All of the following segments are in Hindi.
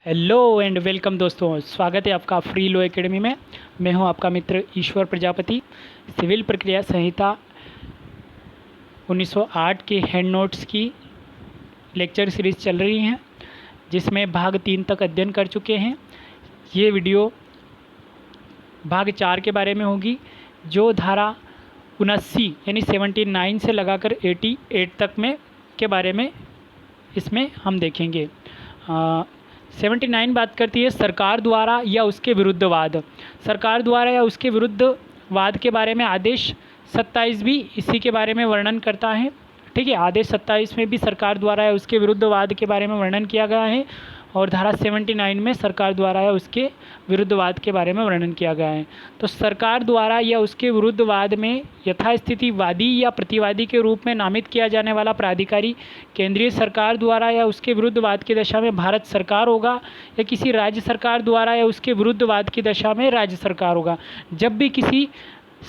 हेलो एंड वेलकम दोस्तों, स्वागत है आपका फ्री लॉ एकेडमी में। मैं हूं आपका मित्र ईश्वर प्रजापति। सिविल प्रक्रिया संहिता 1908 के हैंड नोट्स की लेक्चर सीरीज़ चल रही हैं, जिसमें भाग 3 तक अध्ययन कर चुके हैं। ये वीडियो भाग 4 के बारे में होगी, जो धारा 79 यानी 79 से लगाकर 88 तक में के बारे में इसमें हम देखेंगे। 79 बात करती है सरकार द्वारा या उसके विरुद्ध वाद। सरकार द्वारा या उसके विरुद्ध वाद के बारे में आदेश 27 भी इसी के बारे में वर्णन करता है। ठीक है, आदेश 27 में भी सरकार द्वारा या उसके विरुद्ध वाद के बारे में वर्णन किया गया है, और धारा 79 में सरकार द्वारा या उसके विरुद्ध वाद के बारे में वर्णन किया गया है। तो सरकार द्वारा या उसके विरुद्ध वाद में यथास्थिति वादी या प्रतिवादी के रूप में नामित किया जाने वाला प्राधिकारी केंद्रीय सरकार द्वारा या उसके विरुद्ध वाद की दशा में भारत सरकार होगा, या किसी राज्य सरकार द्वारा या उसके विरुद्ध वाद की दशा में राज्य सरकार होगा। जब भी किसी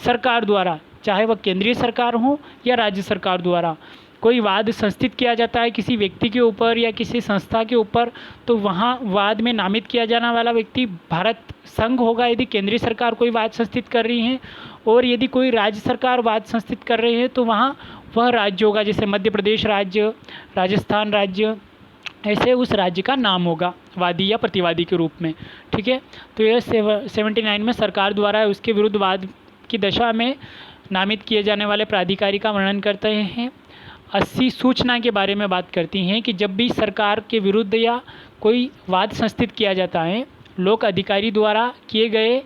सरकार द्वारा, चाहे वह केंद्रीय सरकार हो या राज्य सरकार द्वारा, कोई वाद संस्थित किया जाता है किसी व्यक्ति के ऊपर या किसी संस्था के ऊपर, तो वहाँ वाद में नामित किया जाने वाला व्यक्ति भारत संघ होगा यदि केंद्रीय सरकार कोई वाद संस्थित कर रही है, और यदि कोई राज्य सरकार वाद संस्थित कर रही है तो वहाँ वह राज्य होगा। जैसे मध्य प्रदेश राज्य, राजस्थान राज्य, ऐसे उस राज्य का नाम होगा वादी या प्रतिवादी के रूप में। ठीक है, तो यह 79 में सरकार द्वारा उसके विरुद्ध वाद की दशा में नामित किए जाने वाले प्राधिकारी का वर्णन करते हैं। 80 सूचना के बारे में बात करती हैं कि जब भी सरकार के विरुद्ध या कोई वाद संस्थित किया जाता है, लोक अधिकारी द्वारा किए गए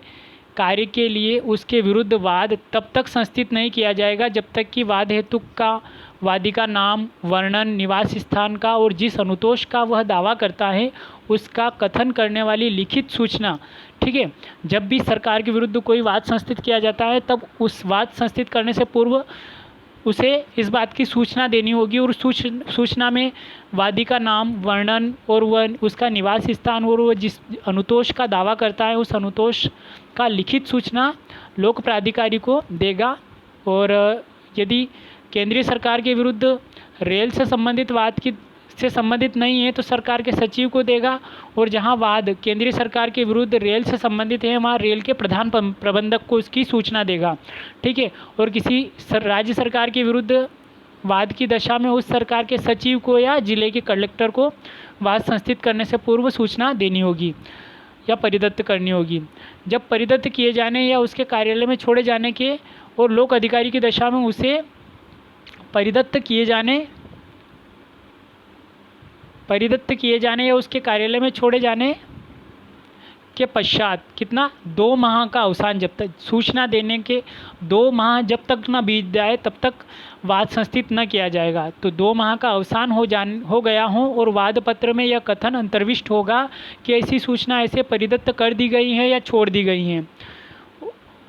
कार्य के लिए उसके विरुद्ध वाद तब तक संस्थित नहीं किया जाएगा जब तक कि वाद हेतु का वादी का नाम, वर्णन, निवास स्थान का और जिस अनुतोष का वह दावा करता है उसका कथन करने वाली लिखित सूचना। ठीक है, जब भी सरकार के विरुद्ध कोई वाद संस्थित किया जाता है तब उस वाद संस्थित करने से पूर्व उसे इस बात की सूचना देनी होगी, और सूचना में वादी का नाम, वर्णन और वह उसका निवास स्थान और वह जिस अनुतोष का दावा करता है उस अनुतोष का लिखित सूचना लोक प्राधिकारी को देगा। और यदि केंद्रीय सरकार के विरुद्ध रेल से संबंधित वाद की से संबंधित नहीं है तो सरकार के सचिव को देगा, और जहां वाद केंद्रीय सरकार के विरुद्ध रेल से संबंधित है वहां रेल के प्रधान प्रबंधक को उसकी सूचना देगा। ठीक है, और किसी राज्य सरकार के विरुद्ध वाद की दशा में उस सरकार के सचिव को या जिले के कलेक्टर को वाद संस्थित करने से पूर्व सूचना देनी होगी या परिदत्त करनी होगी। जब परिदत्त किए जाने या उसके कार्यालय में छोड़े जाने के और लोक अधिकारी की दशा में उसे परिदत्त किए जाने या उसके कार्यालय में छोड़े जाने के पश्चात कितना 2 माह का अवसान, जब तक सूचना देने के 2 माह जब तक न बीत जाए तब तक वाद संस्थित न किया जाएगा। तो 2 माह का अवसान हो गया हो और वाद पत्र में यह कथन अंतर्विष्ट होगा कि ऐसी सूचना ऐसे परिदत्त कर दी गई है या छोड़ दी गई हैं।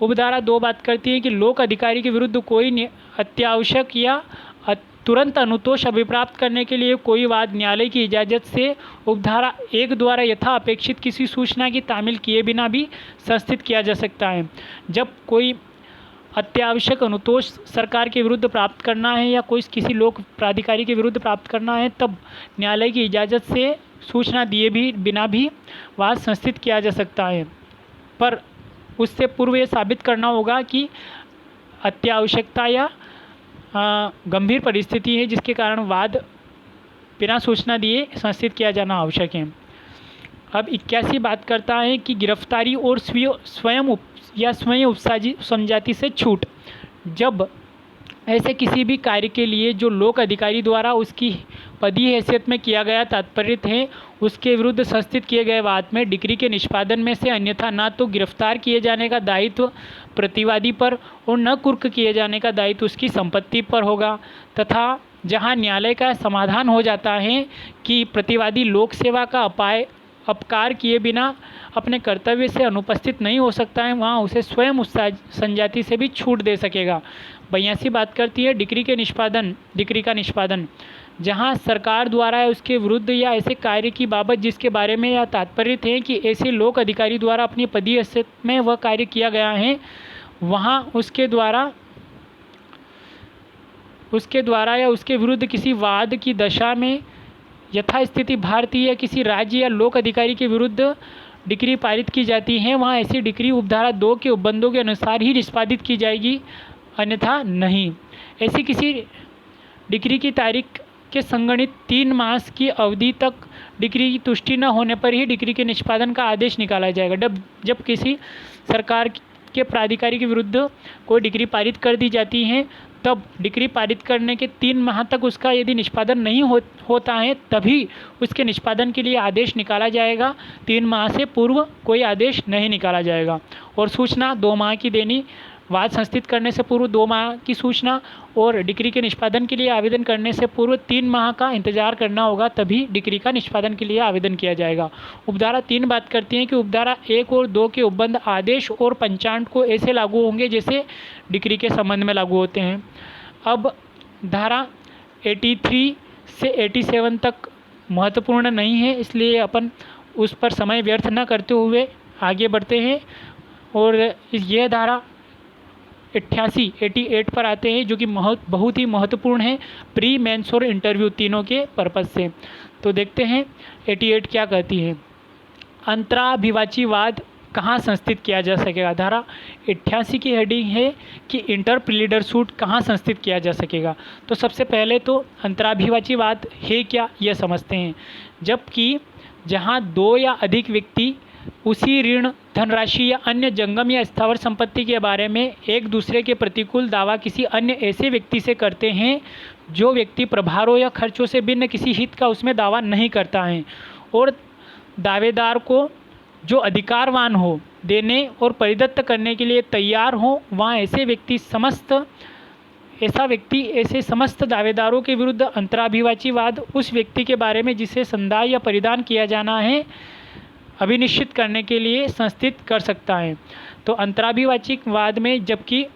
उपधारा 2 बात करती है कि लोक अधिकारी के विरुद्ध कोई अत्यावश्यक या तुरंत अनुतोष अभिप्राप्त करने के लिए कोई वाद न्यायालय की इजाज़त से उपधारा 1 द्वारा यथा अपेक्षित किसी सूचना की तामील किए बिना भी संस्थित किया जा सकता है। जब कोई अत्यावश्यक अनुतोष सरकार के विरुद्ध प्राप्त करना है या कोई किसी लोक प्राधिकारी के विरुद्ध प्राप्त करना है, तब न्यायालय की इजाज़त से सूचना दिए भी बिना भी वाद संस्थित किया जा सकता है। पर उससे पूर्व ये साबित करना होगा कि अत्यावश्यकता या गंभीर परिस्थिति है जिसके कारण वाद बिना सूचना दिए संस्थित किया जाना आवश्यक है। अब 81 बात करता है कि गिरफ्तारी और स्वयं उपसंजाति से छूट। जब ऐसे किसी भी कार्य के लिए जो लोक अधिकारी द्वारा उसकी पदीय हैसियत में किया गया तात्पर्य है उसके विरुद्ध संस्थित किए गए वाद में डिक्री के निष्पादन में से अन्यथा न तो गिरफ्तार किए जाने का दायित्व प्रतिवादी पर और न कुर्क किए जाने का दायित्व उसकी संपत्ति पर होगा, तथा जहां न्यायालय का समाधान हो जाता है कि प्रतिवादी लोक सेवा का अपकार किए बिना अपने कर्तव्य से अनुपस्थित नहीं हो सकता है, वहाँ उसे स्वयं संजाति से भी छूट दे सकेगा। 82 बात करती है डिक्री का निष्पादन। जहाँ सरकार द्वारा या उसके विरुद्ध या ऐसे कार्य की बाबत जिसके बारे में यह तात्पर्य है कि ऐसे लोक अधिकारी द्वारा अपनी पदीय हैसियत में वह कार्य किया गया है, वहाँ उसके द्वारा या उसके विरुद्ध किसी वाद की दशा में यथास्थिति भारतीय या किसी राज्य या लोक अधिकारी के विरुद्ध डिक्री पारित की जाती है, वहाँ ऐसी डिक्री उपधारा 2 के उपबंधों के अनुसार ही निष्पादित की जाएगी, अन्यथा नहीं। ऐसी किसी डिक्री की तारीख के संगणित 3 मास की अवधि तक डिक्री की तुष्टि न होने पर ही डिक्री के निष्पादन का आदेश निकाला जाएगा। जब किसी सरकार के प्राधिकारी के विरुद्ध कोई डिक्री पारित कर दी जाती है, तब डिक्री पारित करने के 3 माह तक उसका यदि निष्पादन नहीं होता है, तभी उसके निष्पादन के लिए आदेश निकाला जाएगा। 3 माह से पूर्व कोई आदेश नहीं निकाला जाएगा। और सूचना 2 माह की देनी, वाद संस्थित करने से पूर्व 2 माह की सूचना, और डिक्री के निष्पादन के लिए आवेदन करने से पूर्व 3 माह का इंतजार करना होगा, तभी डिक्री का निष्पादन के लिए आवेदन किया जाएगा। उपधारा 3 बात करती है कि उपधारा 1 और 2 के उपबंध आदेश और पंचांग को ऐसे लागू होंगे जैसे डिक्री के संबंध में लागू होते हैं। अब धारा 83 से 87 तक महत्वपूर्ण नहीं है, इसलिए अपन उस पर समय व्यर्थ न करते हुए आगे बढ़ते हैं और यह धारा 88 पर आते हैं, जो कि बहुत ही महत्वपूर्ण है प्री मेंस और इंटरव्यू तीनों के पर्पज़ से। तो देखते हैं 88 क्या कहती है। अंतराभिवाची वाद कहाँ संस्थित किया जा सकेगा। धारा 88 की हेडिंग है कि इंटर प्लीडर सूट कहाँ संस्थित किया जा सकेगा। तो सबसे पहले तो अंतराभिवाची वाद है क्या, यह समझते हैं। जबकि जहाँ 2 या अधिक व्यक्ति उसी ऋण, धनराशि या अन्य जंगम या स्थावर संपत्ति के बारे में एक दूसरे के प्रतिकूल दावा किसी अन्य ऐसे व्यक्ति से करते हैं जो व्यक्ति प्रभारों या खर्चों से भिन्न किसी हित का उसमें दावा नहीं करता है, और दावेदार को जो अधिकारवान हो, देने और परिदत्त करने के लिए तैयार हो, वहाँ ऐसे समस्त दावेदारों के विरुद्ध अंतराभिवाची वाद उस व्यक्ति के बारे में जिसे संदाय या परिधान किया जाना है अभिनिश्चित करने के लिए संस्थित कर सकता है। तो अंतराभिवाची वाद में जबकि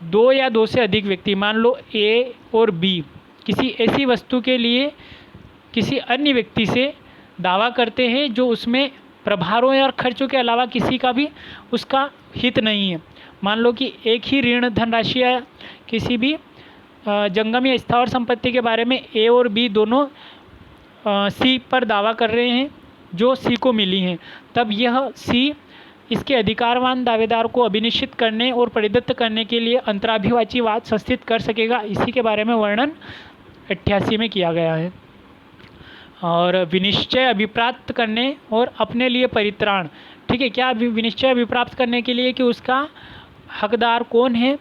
2 या 2 से अधिक व्यक्ति, मान लो ए और बी, किसी ऐसी वस्तु के लिए किसी अन्य व्यक्ति से दावा करते हैं जो उसमें प्रभारों या खर्चों के अलावा किसी का भी उसका हित नहीं है। मान लो कि एक ही ऋण, धनराशि या किसी भी जंगम या स्थावर संपत्ति के बारे में ए और बी दोनों सी पर दावा कर रहे हैं जो सी को मिली हैं, तब यह सी इसके अधिकारवान दावेदार को अभिनिश्चित करने और परिदत्त करने के लिए अंतराभिवाची वाद संस्थित कर सकेगा। इसी के बारे में वर्णन 88 में किया गया है। और विनिश्चय अभिप्राप्त करने और अपने लिए परित्राण, ठीक है, क्या विनिश्चय अभिप्राप्त करने के लिए कि उसका हकदार कौन है,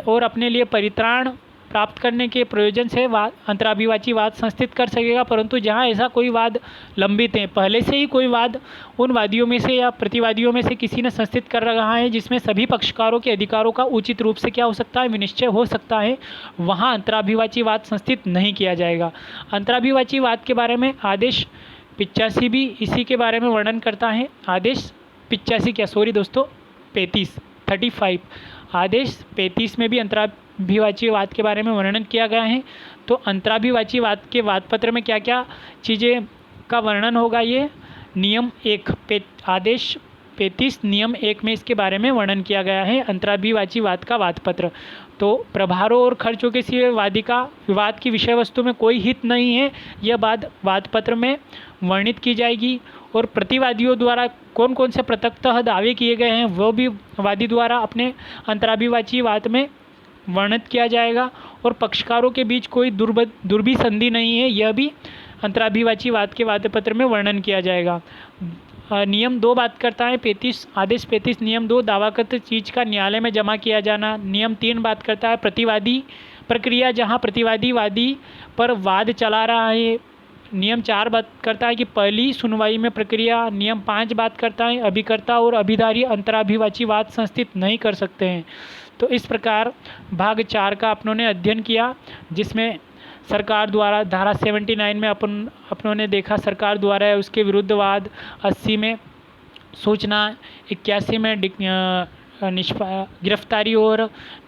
और अपने लिए परित्राण प्राप्त करने के प्रयोजन से अंतराभिवाची वाद संस्थित कर सकेगा। परंतु जहां ऐसा कोई वाद लंबित है, पहले से ही कोई वाद उन वादियों में से या प्रतिवादियों में से किसी ने संस्थित कर रहा है जिसमें सभी पक्षकारों के अधिकारों का उचित रूप से क्या हो सकता है, विनिश्चय हो सकता है, वहां अंतराभिवाची वाद संस्थित नहीं किया जाएगा। अंतराभिवाची वाद के बारे में आदेश 85 भी इसी के बारे में वर्णन करता है। आदेश 35 आदेश 35 में भी अंतराभिवाची वाद के बारे में वर्णन किया गया है। तो अंतराभिवाची वाद के वादपत्र में क्या क्या चीज़ें का वर्णन होगा, ये नियम 1 आदेश 35 नियम 1 में इसके बारे में वर्णन किया गया है अंतराभिवाची वाद का वादपत्र। तो प्रभारों और खर्चों के सिवा वादी का विवाद की विषय वस्तु में कोई हित नहीं है, यह बात वादपत्र में वर्णित की जाएगी। और प्रतिवादियों द्वारा कौन कौन से प्रत्यक्षतः दावे किए गए हैं वो भी वादी द्वारा अपने अंतराभिवाची वाद में वर्णित किया जाएगा। और पक्षकारों के बीच कोई दुर्भी संधि नहीं है, यह भी अंतराभिवाची वाद के वादपत्र में वर्णन किया जाएगा। नियम 2 बात करता है आदेश 35 नियम 2 दावाकृत चीज़ का न्यायालय में जमा किया जाना। नियम 3 बात करता है प्रतिवादी प्रक्रिया, जहां प्रतिवादी वादी पर वाद चला रहा है। नियम 4 बात करता है कि पहली सुनवाई में प्रक्रिया। नियम 5 बात करता है अभिकर्ता और अभिधारी अंतराभिवाची वाद संस्थित नहीं कर सकते हैं। तो इस प्रकार भाग 4 का अपनों ने अध्ययन किया, जिसमें सरकार द्वारा धारा 79 में अपनों ने देखा सरकार द्वारा है उसके विरुद्ध वाद, 80 में सूचना, 81 में गिरफ्तारी और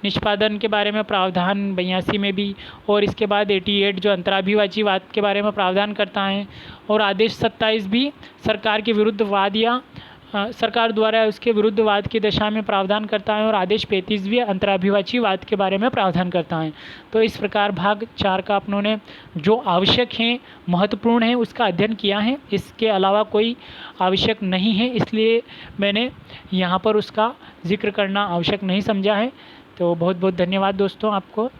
निष्पादन के बारे में प्रावधान 82 में भी, और इसके बाद 88 जो अंतराभिवाची वाद के बारे में प्रावधान करता है। और आदेश 27 भी सरकार के विरुद्ध वाद या सरकार द्वारा उसके विरुद्धवाद की दशा में प्रावधान करता है, और आदेश 35वीं अंतराभिवाचीवाद के बारे में प्रावधान करता है। तो इस प्रकार भाग 4 का अपनों ने जो आवश्यक है, महत्वपूर्ण है, उसका अध्ययन किया है। इसके अलावा कोई आवश्यक नहीं है, इसलिए मैंने यहाँ पर उसका जिक्र करना आवश्यक नहीं समझा है। तो बहुत बहुत धन्यवाद दोस्तों आपको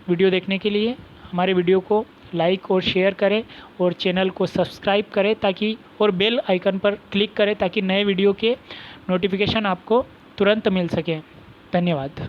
वीडियो देखने के लिए। हमारे वीडियो को लाइक और शेयर करें और चैनल को सब्सक्राइब करें ताकि, और बेल आइकन पर क्लिक करें ताकि नए वीडियो के नोटिफिकेशन आपको तुरंत मिल सकें। धन्यवाद।